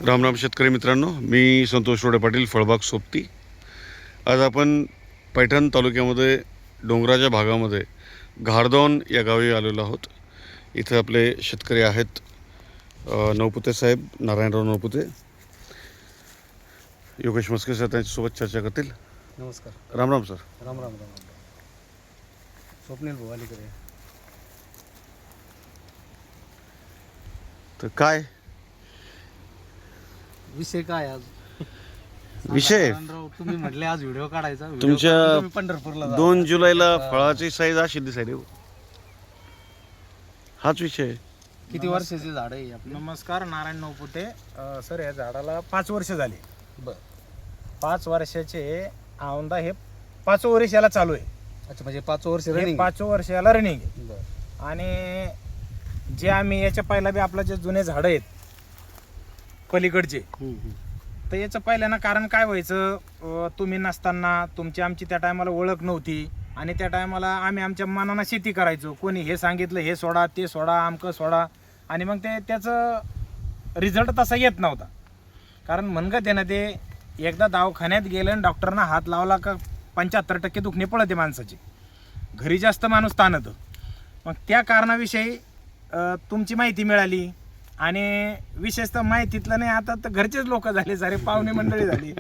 राम राम शेतकरी मित्रांनो, मी संतोष रोडे पाटील, फळबाग सोबती. आज आपण पैठण तालुक्यामध्ये डोंगराच्या भागामध्ये घारदोन या गावी आलेलो आहोत. इथं आपले शेतकरी आहेत, नवपुते साहेब, नारायणराव नवपुते, योगेश मस्के सर त्यांच्यासोबत चर्चा करतील. नमस्कार. राम राम सर. राम राम राम. स्वप्नील भाऊ अलीकडे. तर काय विषय काय आज? विषय तुम्ही म्हटले आज व्हिडिओ काढायचा. तुमच्या पंढरपूरला 2 जुलैला फळाची साईज अशी दिसायली, हाच विषय. किती वर्षाची झाड आहे आपली? नमस्कार, नारायण नवपुते सर. या झाडाला 5 वर्ष झाली. बर. 5 वर्षाचे औंदा हे 5 वर्ष याला चालू आहे. अच्छा, म्हणजे 5 वर्ष रनिंग. 5 वर्ष याला रनिंग आहे. बर. आणि जे आम्ही याच्या पहिला बी आपलं जे जुने झाडं आहेत पलीकडचे, तर याचं पहिल्यानं कारण काय व्हायचं, तुम्ही नसताना तुमची आमची त्या टायमाला ओळख नव्हती. आणि त्या टायमाला आम्ही आमच्या मनानं शेती करायचो. कोणी हे सांगितलं हे सोडा ते सोडा आमकं सोडा, आणि मग ते त्याचं रिझल्ट तसा येत नव्हता. कारण म्हणगत आहे ना, ते एकदा दवाखान्यात गेलं आणि डॉक्टरना हात लावला का 75% दुखणे पळते माणसाची. घरी जास्त माणूस ताणतं. मग त्या कारणाविषयी तुमची माहिती मिळाली. आणि विशेषतः माहितीतलं नाही, आता तर घरचेच लोक झाले, सारे पाहुणे मंडळी झाली.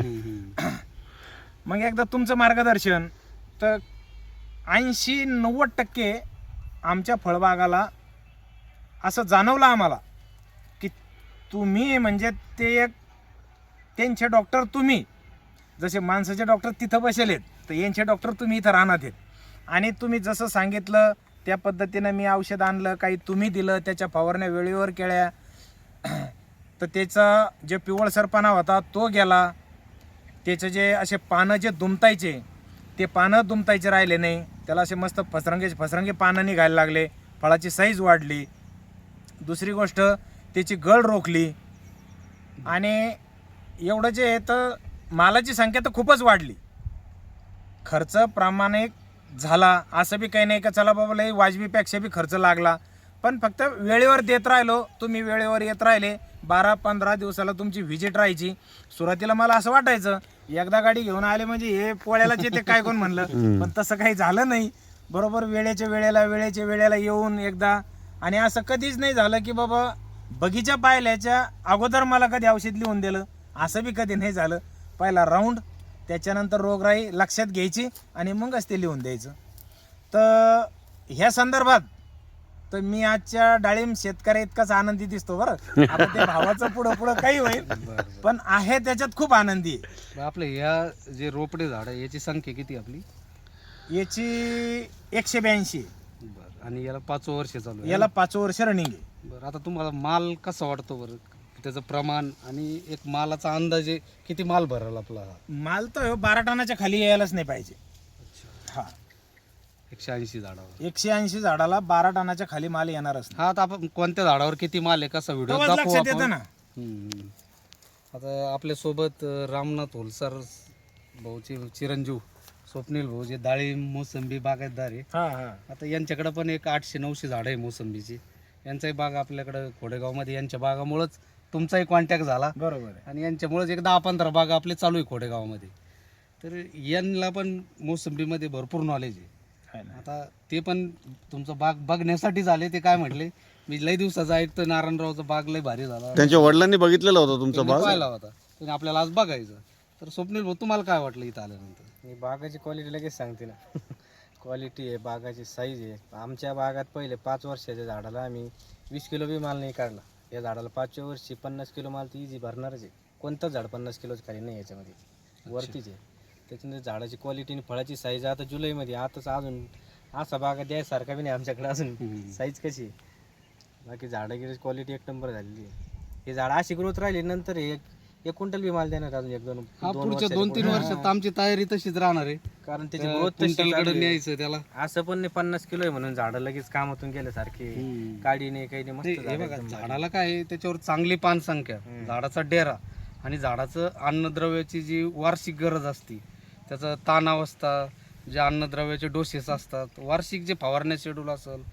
मग एकदा तुमचं मार्गदर्शन, तर 80-90% आमच्या फळबागाला असं जाणवलं आम्हाला की तुम्ही म्हणजे ते एक त्यांचे डॉक्टर तुम्ही, जसे माणसाचे डॉक्टर तिथं बसलेत, तर यांचे डॉक्टर तुम्ही इथं राहणार आहेत. आणि तुम्ही जसं सांगितलं त्या पद्धतीनं मी औषध आणलं, काही तुम्ही दिलं, त्याच्या फवारण्या वेळेवर केल्या, तर त्याचा जे पिवळसरपणा होता तो गेला. त्याचे जे असे पानं जे दुमतायचे, ते पानं दुमतायचे राहिले नाही. त्याला असे मस्त फसरंगे पानं निघायला लागले. फळाची साईज वाढली. दुसरी गोष्ट, त्याची गळ रोखली. आणि एवढं जे आहे, तर मालाची संख्या तर खूपच वाढली. खर्च प्रामाणिक झाला, असं बी काही नाही का चला बाबा लई वाजवीपेक्षा बी खर्च लागला. पण फक्त वेळेवर देत राहिलो, तुम्ही वेळेवर येत राहिले. 12-15 दिवसाला तुमची व्हिजिट राहायची. सुरुवातीला मला असं वाटायचं एकदा गाडी घेऊन आले म्हणजे हे पोळ्यालाच येते काय कोण म्हणलं, पण तसं काही झालं नाही. बरोबर वेळेच्या वेळेला येऊन एकदा. आणि असं कधीच नाही झालं की बाबा बगीचा पाहिल्याच्या अगोदर मला कधी औषध लिहून दिलं, असं बी कधी नाही झालं. पहिला राऊंड, त्याच्यानंतर रोगराई लक्षात घ्यायची आणि मगच ते लिहून द्यायचं. तर ह्या संदर्भात तर मी आजच्या डाळिंब शेतकरी इतकाच आनंदी दिसतो. बरं, आता ते भावाचं पुढं काही होईल, पण आहे त्याच्यात खूप आनंदी आहे. आपले या जे रोपडे झाड आहे याची संख्या किती आपली? याची 182. बरं. आणि याला 5 वर्ष चालू आहे? याला 5 वर्ष रनिंग आहे. बरं. आता तुम्हाला माल कसा वाटतो बरं, त्याचं प्रमाण आणि एक मालाचा अंदाजे किती माल भराल आपला? माल तर 12 टनाच्या खाली यायलाच नाही पाहिजे. अच्छा. हा, 180 झाडावर 180 झाडाला 12 टनाच्या खाली माल येणारच नाही. हा. आता आपण कोणत्या झाडावर किती माल आहे कसा व्हिडिओ तेव्हाच दाखवू लक्षात येतं आपण. ना. आता आपल्यासोबत रामनाथ होलसर भाऊचे चिरंजीव स्वप्नील भाऊ, जे डाळिंब मोसंबी बागायतदार आहे. हा हा. आता यांच्याकडे पण एक 800-900 झाडं आहे मोसंबीची. यांचाही बाग आपल्याकडं खोडेगावमध्ये, यांच्या बागामुळंच तुमचाही कॉन्टॅक्ट झाला. बरोबर आहे. आणि यांच्यामुळेच एक 10-15 बाग आपले चालू आहे खोडेगावामध्ये. तर यांना पण मोसंबीमध्ये भरपूर नॉलेज आहे. आता ते पण तुमचं बाग बघण्यासाठी झाले. ते काय म्हटले, मी लई दिवसाचं ऐकतो नारायणरावचा बाग लई भारी झाला, त्यांच्या वडिलांनी बघितलेला होता तुमचा त्यांनी बाग. पाहिला होता, पण आपल्याला आज बघायचं. तर स्वप्नील भाऊ, तुम्हाला काय वाटलं इथं आल्यानंतर? मी बागाची क्वालिटी लगेच सांगते ना. क्वालिटी आहे, बागाची साईज आहे. आमच्या बागात पहिले 5 वर्षाच्या झाडाला आम्ही 20 किलो बी माल नाही काढला. या झाडाला 5व्या वर्षी 50 किलो माल ती इझी भरणारच आहे. कोणतंच झाड 50 किलोच खाली नाही याच्यामध्ये, वरतीच आहे. त्याच्यानंतर झाडाची क्वालिटी आणि फळाची साईज आता जुलैमध्ये, आताच अजून असा बागा द्यायसारखा बी नाही आमच्याकडे अजून. साईज कशी आहे, बाकी झाडाची क्वालिटी एक नंबर झालेली आहे. हे झाड अशी ग्रोथ राहिली नंतर एक क्विंटल बी माल देणार अजून 1-2 पुढच्या 2-3 वर्षात आमची तयारी तशीच राहणार आहे. कारण त्याची ग्रोथ तशी क्विंटलकडे न्यायचं त्याला. असं पण नाही 50 किलो आहे म्हणून झाडं लगेच कामातून गेल्यासारखे काडी नाही काही नाही. मस्त हे बघा, झाडाला काय आहे, त्याच्यावर चांगली पान संख्या, झाडाचा डेरा आणि झाडाचं अन्नद्रव्याची जी वार्षिक गरज असते, त्याचं ताणावस्था, जे अन्नद्रव्याचे डोसेस असतात, वार्षिक जे फवारण्या शेड्यूल असेल,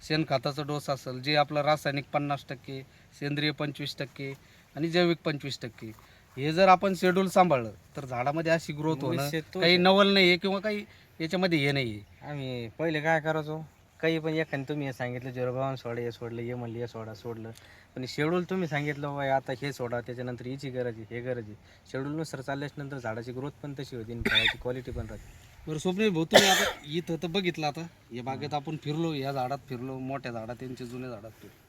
शेणखताचा डोस असेल, जे आपलं रासायनिक 50%, सेंद्रिय 25% आणि जैविक 25%. हे जर आपण शेड्यूल सांभाळलं तर झाडामध्ये अशी ग्रोथ होणं निश्चित तो काही नवल नाही आहे किंवा काही याच्यामध्ये हे नाही आहे. आम्ही पहिले काय करायचो, काही पण एखादं तुम्ही हे सांगितलं 052 सोडा, हे सोडलं, हे म्हणलं हे सोडा, सोडलं. पण शेड्यूल तुम्ही सांगितलं बाबा आता हे सोडा, त्याच्यानंतर हिची गरज आहे, हे गरज आहे. शेड्यूलनुसार चालल्याच्या नंतर झाडाची ग्रोथ पण तशी होती आणि फळाची क्वालिटी पण राहते. बरं स्वप्नील भाऊ, तुम्ही आता इथं तर बघितलं, आता या बागेत आपण फिरलो, या झाडात फिरलो, मोठ्या झाडात, त्यांच्या जुन्या झाडात फिरलो,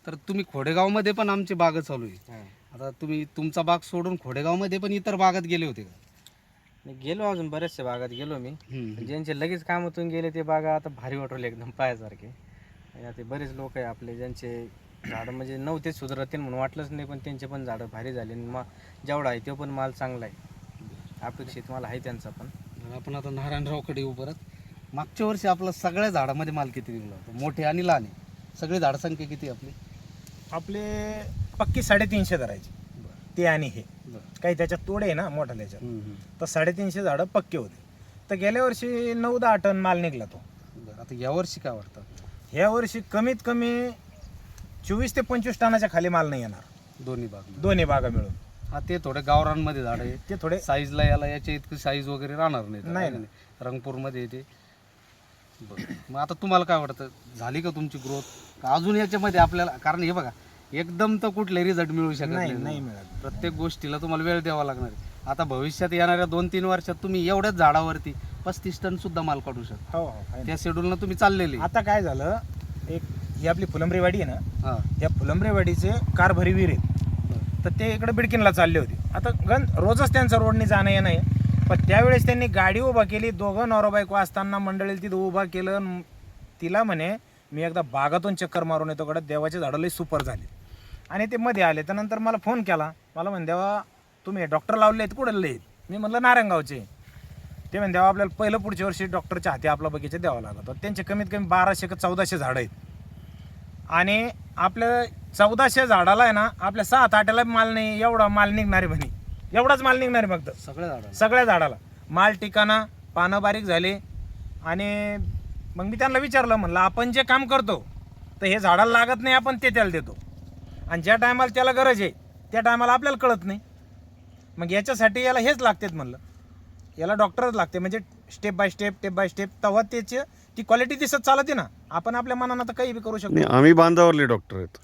तर तुम्ही खोडेगावमध्ये पण आमची बाग चालू आहे. आता तुम्ही तुमचा बाग सोडून खोडेगावमध्ये पण इतर बागात गेले होते का? मी गेलो, अजून बऱ्याचशा बागात गेलो मी. हम्म. ज्यांचे लगेच कामातून गेले ते बागा आता भारी वाटवले एकदम पायासारखे. आणि आता बरेच लोक आहे आपले ज्यांचे झाडं म्हणजे नव्हते सुधारतील म्हणून वाटलंच नाही, पण त्यांचे पण झाडं भारी झाले. आणि जेवढा आहे तो पण माल चांगला आहे, अपेक्षित माल आहे त्यांचा पण. तर आपण आता नारायणरावकडे येऊ परत. मागच्या वर्षी आपला सगळ्या झाडामध्ये माल किती निघला होता, मोठे आणि लहान सगळी झाड संख्या किती आपली? आपले पक्की 350 धरायचे ते आणि हे काही त्याच्यात तोडे आहे ना मोठा त्याच्यात, तर 350 झाडं पक्के होते. तर गेल्या वर्षी 9-10 टन माल निघला तो. बरं, आता यावर्षी काय वाटतं? ह्या वर्षी कमीत कमी 24 ते 25 टनाच्या खाली माल नाही येणार दोन्ही बागा मिळून. हा, ते थोडे गावरांमध्ये झाड आहे, ते थोडे साईजला याला याच्या इतकी साईज वगैरे राहणार नाही. नाही. रंगपूरमध्ये येते. बरं, मग आता तुम्हाला काय वाटतं, झाली का तुमची ग्रोथ अजून याच्यामध्ये आपल्याला? कारण हे बघा, एकदम तर कुठले रिझल्ट मिळू शकत नाही नाही. नाही मिळत. प्रत्येक गोष्टीला तुम्हाला वेळ द्यावा लागणार आहे. आता भविष्यात येणाऱ्या 2-3 वर्षात तुम्ही एवढ्याच झाडावरती 35 टन सुद्धा माल काढू शकता. हो हो आहे ना. त्या शेड्यूलनं तुम्ही चाललेले. आता काय झालं, एक ही आपली फुलंब्रीवाडी आहे ना, हां, या फुलंब्रीवाडीचे कारभारी वीर आहेत, तर ते इकडे बिडकिनला चालले होते. आता रोजच त्यांचं रोडने जाणं येणं आहे. पण त्यावेळेस त्यांनी गाडी उभा केली, दोघं नवरा बायको असताना मंडळीला तिथं उभा केलं. तिला म्हणे मी एकदा बागातून चक्कर मारून येतो, कडे देवाचे झाडं लई सुपर झाले. आणि ते मध्ये आले, त्यानंतर मला फोन केला, मला म्हणे देवा तुम्ही डॉक्टर लावले आहेत, कुठे आहेत? मी म्हणलं नारायणगावचे. ते म्हणे देवा आपल्याला पहिलं पुढच्या वर्षी डॉक्टरच्या हाती आपला बगीचा द्यावा लागतो. त्यांचे कमीत कमी 1200 का 1400 झाडं आहेत. आणि आपल्या 1400 झाडाला आहे ना, आपल्या 7-8ला माल नाही, एवढा माल निघणारे म्हणे, एवढाच माल निघणारे फक्त सगळ्या झाडाला. माल टिकाणा, पानं बारीक झाले. आणि मग मी त्यांना विचारलं, म्हणलं आपण जे काम करतो तर हे झाडाला लागत नाही, आपण ते त्याला देतो, आणि ज्या टायमाला त्याला गरज आहे त्या टायमाला आपल्याला कळत नाही. मग याच्यासाठी याला हेच लागतात, म्हणलं याला डॉक्टरच लागते, म्हणजे स्टेप बाय स्टेप, तेव्हा त्याची ती क्वालिटी दिसत चालते ना. आपण आपल्या मनानं तर काही बी करू शकतो. आम्ही बांधावरले डॉक्टर आहेत.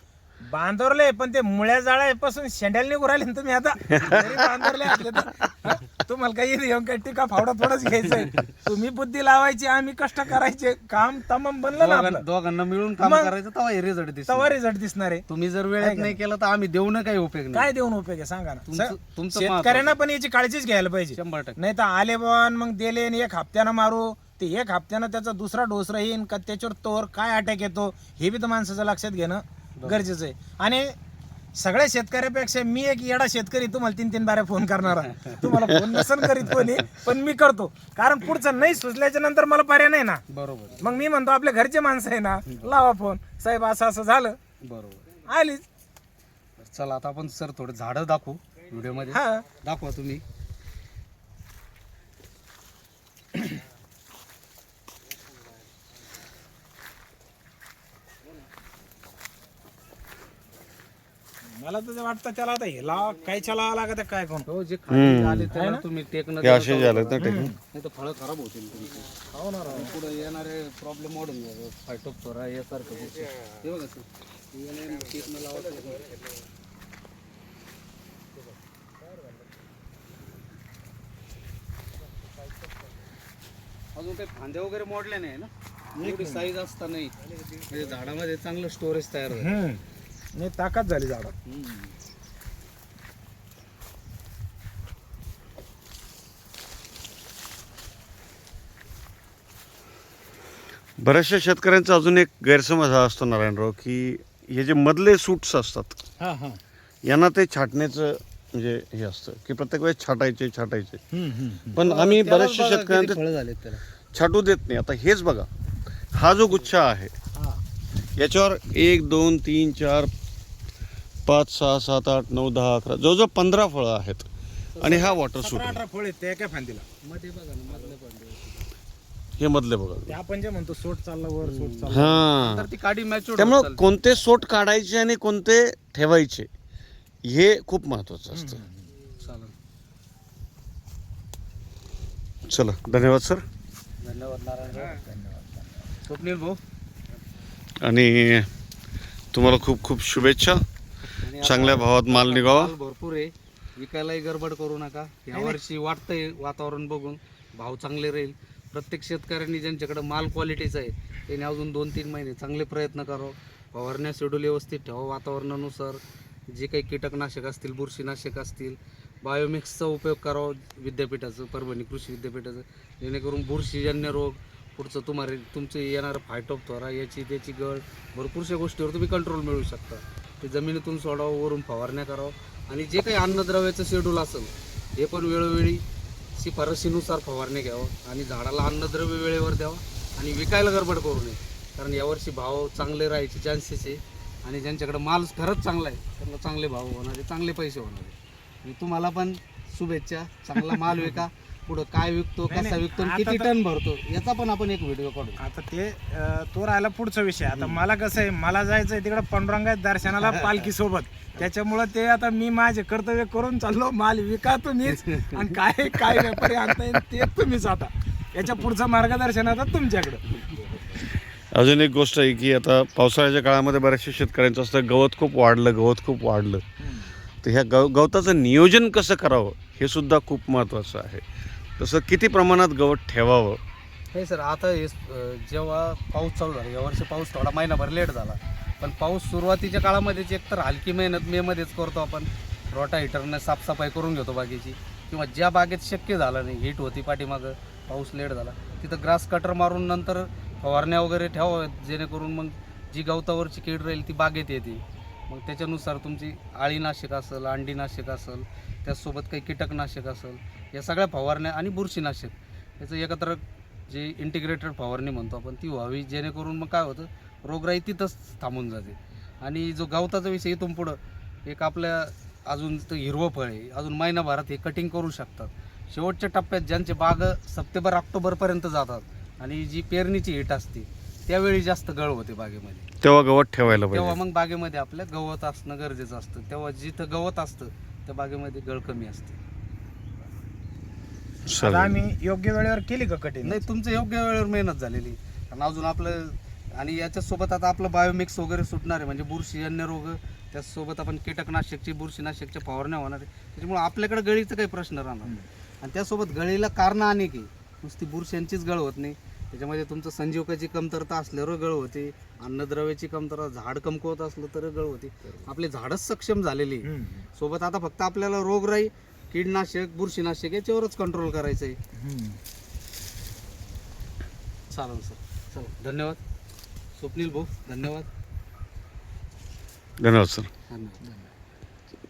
बांधवरले, पण ते मुळ्या जाळ्यापासून शेंड्याला निघू राहिले ना तुम्ही. आता जरी बांधवरले असले तर तुम्हाला काही येऊन काही टिका फावडा थोडंच घ्यायचंय. तुम्ही बुद्धी लावायची, आम्ही कष्ट करायचे, काम तमाम बनलं ना आपलं. दोघांना मिळून काम मग करायचं, तेव्हा हे रिझल्ट दिसतो. तेव्हा रिझल्ट दिसणार आहे. तुम्ही जर वेळेत नाही केलं तर आम्ही देऊन काही उपयोग नाही. काय देऊन उपयोग आहे सांगा ना. तुमचं शेतकऱ्यांना पण याची काळजीच घ्यायला पाहिजे. 100%. नाही नाही तर आले बन मग दिले आणि 1 हप्त्यानं मारू, ते 1 हप्त्यानं त्याचा दुसरा डोस राहीन का, त्याच्यावर तोवर काय अटॅक येतो हे बी तर माणसाचं लक्षात घेणं गरजेचं आहे. आणि सगळ्या शेतकऱ्यापेक्षा मी एक येडा शेतकरी, तुम्हाला 3-3 बाऱ्या फोन करणारा. तुम्हाला फोन नसन करीत कोणी, पण मी करतो, कारण पुढचं नाही सुचल्याच्या नंतर मला पर्याय नाही ना. बरोबर. मग मी म्हणतो आपल्या घरचे माणसं आहे ना, लावा फोन, साहेब असं असं झालं, बरोबर. आलीच. चला आता आपण सर थोडं झाडं दाखवू व्हिडिओमध्ये. हा दाखवा तुम्ही. मला तर वाटतं त्याला आता हे लावा काय चलावं लागत आहे काय कोण. हो, जे खाली आले त्याला तुम्ही टेकणं हे असे झाले तर टेकून नाही तर फळं खराब होतील तुमची. हो ना राव. पुढे येणारे प्रॉब्लेम वाढून जातात, फायटोप्थोरा यासारखं गोष्टी. हे बघा सर, याला टेकणं लावायचं. अजून काही फांद्या वगैरे मोडल्या नाही ना, एवढी साईज असता नाही, म्हणजे झाडामध्ये चांगलं स्टोरेज तयार होईल. नाही ताकद झाली झाडात. बऱ्याचशा शेतकऱ्यांचा अजून एक गैरसमज हा असतो नारायणराव, की हे जे मधले सूट्स असतात हा हा. यांना ते छाटण्याचं म्हणजे हे असतं की प्रत्येक वेळेस छाटायचे. पण आम्ही बऱ्याचशा शेतकऱ्यांना फळं झालेत त्याला. छाटू देत नाही. आता हेच बघा, हा जो गुच्छा आहे याच्यावर 1 2 3 4 5 6 7 8 9 10 11 जवळजवळ 15 फळं आहेत. आणि हा वॉटर सूट 18 फळ येते एका फांदीला. मध्ये बघा ना, मधले पण हे मधले बघा. ते आपण जे म्हणतो सोट चालला वर, सोट चालला. हा, तर ती काडी मॅच्युअर. त्यामुळे कोणते सोट काढायचे आणि कोणते ठेवायचे हे खूप महत्त्वाचं असतं. चालेल. चला, धन्यवाद सर. धन्यवाद नारायण. स्वप्नील भाऊ, आणि तुम्हाला खूप खूप शुभेच्छा. आणि आता चांगल्या भावात माल निघावा. माल भरपूर आहे, विकायलाही गडबड करू नका. यावर्षी वाटतंय वातावरण बघून भाव चांगले राहील. प्रत्येक शेतकऱ्यांनी ज्यांच्याकडे माल क्वालिटीचा आहे त्यांनी अजून 2-3 महिने चांगले प्रयत्न करावं. फवारण्या शेड्यूल व्यवस्थित ठेवा. वातावरणानुसार जे काही कीटकनाशक असतील, बुरशीनाशक असतील, बायोमिक्सचा उपयोग करावा विद्यापीठाचं, परभणी कृषी विद्यापीठाचं, जेणेकरून बुरशीजन्य रोग, पुढचं तुमचं येणारं फायटोप्थोरा, याची त्याची गळ, भरपूरशा गोष्टीवर तुम्ही कंट्रोल मिळवू शकता. ते जमिनीतून सोडावं, वरून फवारण्या करावं. आणि जे काही अन्नद्रव्याचं शेड्यूल असेल हे पण वेळोवेळी शिफारशीनुसार फवारणी घ्यावं आणि झाडाला अन्नद्रव्य वेळेवर द्यावं आणि विकायला गडबड करू नये. कारण यावर्षी भाव चांगले राहायचे चान्सेस आहे आणि ज्यांच्याकडे माल खरंच चांगला आहे त्यांना चांगले भाव होणार आहे, चांगले पैसे होणार आहे. आणि तुम्हाला पण शुभेच्छा. चांगला माल विका. पुढं काय विकतो, नाही, कसा विकतो, आता किती तर- टन भरतो, याचा पण आपण एक व्हिडिओ काढू. आता ते तो राहिला पुढचा विषय. आता मला कसं आहे, मला जायचंय तिकडे पांडुरंगात दर्शनाला पालखी सोबत. त्याच्यामुळं ते आता मी माझे कर्तव्य करून चाललो. माल विका तुम्हीच आणि काय काय व्यापारी आणता येईल ते तुम्हीच. आता याच्या पुढचं मार्गदर्शन आता तुमच्याकडं. अजून एक गोष्ट आहे की आता पावसाळ्याच्या काळामध्ये बऱ्याचशा शेतकऱ्यांचं असतं गवत खूप वाढलं. तर ह्या गवताचं नियोजन कसं करावं हे सुद्धा खूप महत्त्वाचं आहे. तसं किती प्रमाणात गवत ठेवावं. हे सर, आता हे जेव्हा पाऊस चालू झाला, यावर्षी पाऊस थोडा महिनाभर लेट झाला, पण पाऊस सुरुवातीच्या काळामध्येच एकतर हलकी मेहनत मेमध्येच करतो आपण. रोटा हिटरनं साफसफाई करून घेतो बागेची, किंवा ज्या बागेत शक्य झालं नाही, हीट होती पाठीमागं, पाऊस लेट झाला, तिथं ग्रास कटर मारून नंतर फवारण्या वगैरे ठेवाव्यात, जेणेकरून मग जी गवतावरची कीड राहील ती बागेत येते. मग त्याच्यानुसार तुमची अळीनाशक असेल, अंडीनाशक असेल, त्याचसोबत काही कीटकनाशक असेल, या सगळ्या फवारण्या आणि बुरशीनाशक याचं एकत्र जे इंटिग्रेटेड फवारणी म्हणतो आपण ती व्हावी, जेणेकरून मग काय होतं, रोगराई तिथंच थांबून जाते. आणि जो गवताचा विषय इथून पुढं एक आपल्या अजून तर हिरवं फळ आहे, अजून महिनाभरात हे कटिंग करू शकतात. शेवटच्या टप्प्यात ज्यांचे बाग सप्टेंबर-ऑक्टोबरपर्यंत जातात आणि जी पेरणीची हिट असते त्यावेळी जास्त गळ होते बागेमध्ये, तेव्हा गवत ठेवायला तेव्हा पाहिजे. मग बागेमध्ये आपल्या गवत असणं गरजेचं असतं. तेव्हा जिथं गवत असतं त्या बागेमध्ये गळ कमी असते. आता चालेल. आम्ही योग्य वेळेवर केली का कटिंग? नाही, तुमचं योग्य वेळेवर मेहनत झालेली. कारण अजून आपलं आणि याच्यासोबत आता आपलं बायोमिक्स वगैरे सुटणार आहे, म्हणजे बुरशीजन्य रोग, त्याचसोबत आपण कीटकनाशकची, बुरशीनाशकच्या फवारण्या होणार आहे. त्याच्यामुळे आपल्याकडे गळीचा काही प्रश्न राहणार नाही. आणि त्यासोबत गळीला कारणं अनेक आहे, नुसती बुरशींचीच गळ होत नाही. त्याच्यामध्ये तुमचं संजीवकाची कमतरता असल्यावर गळ होते, अन्नद्रव्याची कमतरता, झाड कमकुवत असलं तर गळ होते. आपले झाडच सक्षम झालेली आहे. सोबत आता फक्त आपल्याला रोगराई, कीडनाशक, बुरशीनाशक याच्यावरच कंट्रोल करायचं आहे. चालेल सर, चला, धन्यवाद. स्वप्नील भाऊ, धन्यवाद. धन्यवाद सर. धन्यवाद.